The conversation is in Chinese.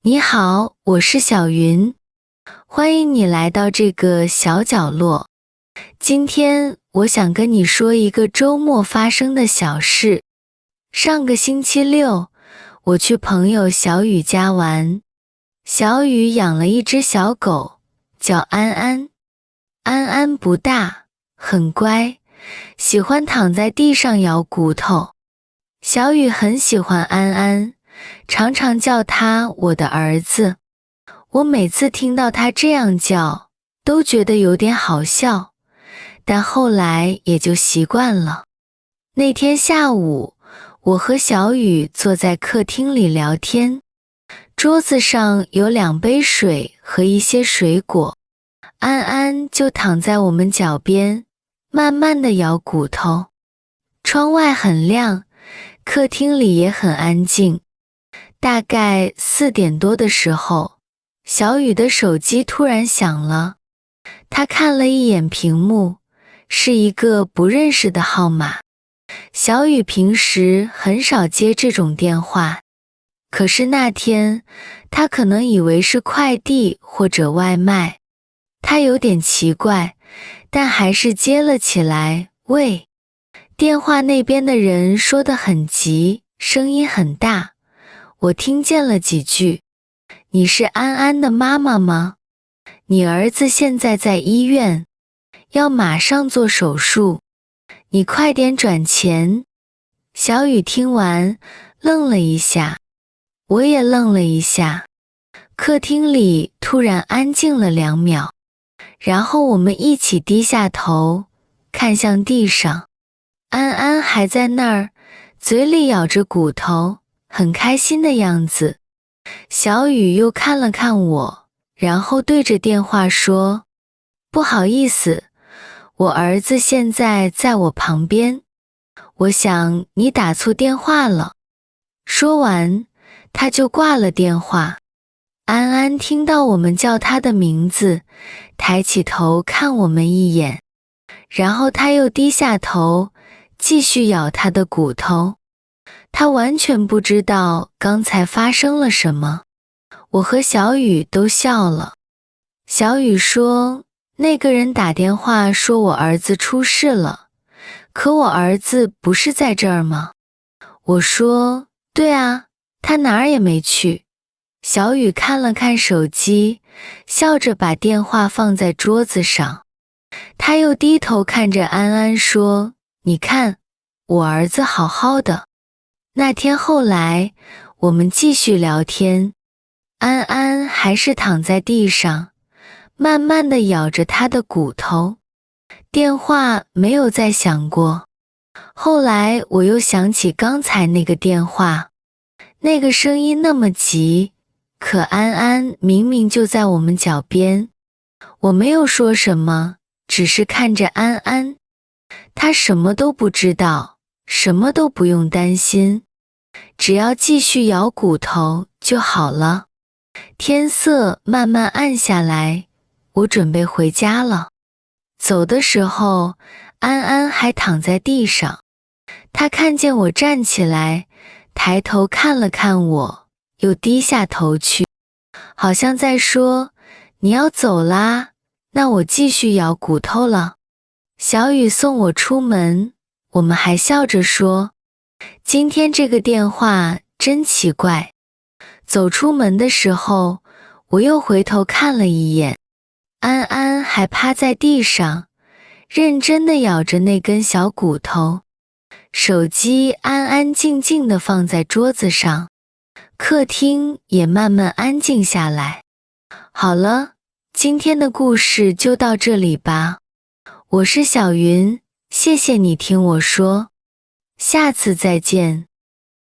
你好，我是小云，欢迎你来到这个小角落。今天我想跟你说一个周末发生的小事。上个星期六，我去朋友小雨家玩。小雨养了一只小狗，叫安安。安安不大，很乖，喜欢躺在地上咬骨头。小雨很喜欢安安，常常叫他我的儿子。我每次听到他这样叫，都觉得有点好笑，但后来也就习惯了。那天下午，我和小雨坐在客厅里聊天，桌子上有2杯水和一些水果，安安就躺在我们脚边，慢慢地咬骨头。窗外很亮，客厅里也很安静。大概4点多的时候，小雨的手机突然响了。他看了一眼屏幕，是一个不认识的号码。小雨平时很少接这种电话，可是那天他可能以为是快递或者外卖。他有点奇怪，但还是接了起来。喂，电话那边的人说得很急，声音很大。我听见了几句。你是安安的妈妈吗？你儿子现在在医院，要马上做手术，你快点转钱。小雨听完愣了一下，我也愣了一下。客厅里突然安静了2秒，然后我们一起低下头，看向地上。安安还在那儿，嘴里咬着骨头，很开心的样子。小雨又看了看我，然后对着电话说：不好意思，我儿子现在在我旁边，我想你打错电话了。说完，他就挂了电话。安安听到我们叫他的名字，抬起头看我们一眼，然后他又低下头，继续咬他的骨头。他完全不知道刚才发生了什么。我和小雨都笑了。小雨说，那个人打电话说我儿子出事了，可我儿子不是在这儿吗？我说，对啊，他哪儿也没去。小雨看了看手机，笑着把电话放在桌子上。他又低头看着安安说，你看，我儿子好好的。那天后来，我们继续聊天，安安还是躺在地上，慢慢地咬着他的骨头。电话没有再响过。后来我又想起刚才那个电话，那个声音那么急，可安安明明就在我们脚边。我没有说什么，只是看着安安。他什么都不知道，什么都不用担心，只要继续咬骨头就好了。天色慢慢暗下来，我准备回家了。走的时候，安安还躺在地上。他看见我站起来，抬头看了看我，又低下头去，好像在说，你要走啦，那我继续咬骨头了。小雨送我出门，我们还笑着说，今天这个电话真奇怪。走出门的时候，我又回头看了一眼，安安还趴在地上，认真地咬着那根小骨头。手机安安静静地放在桌子上，客厅也慢慢安静下来。好了，今天的故事就到这里吧。我是小云，谢谢你听我说，下次再见。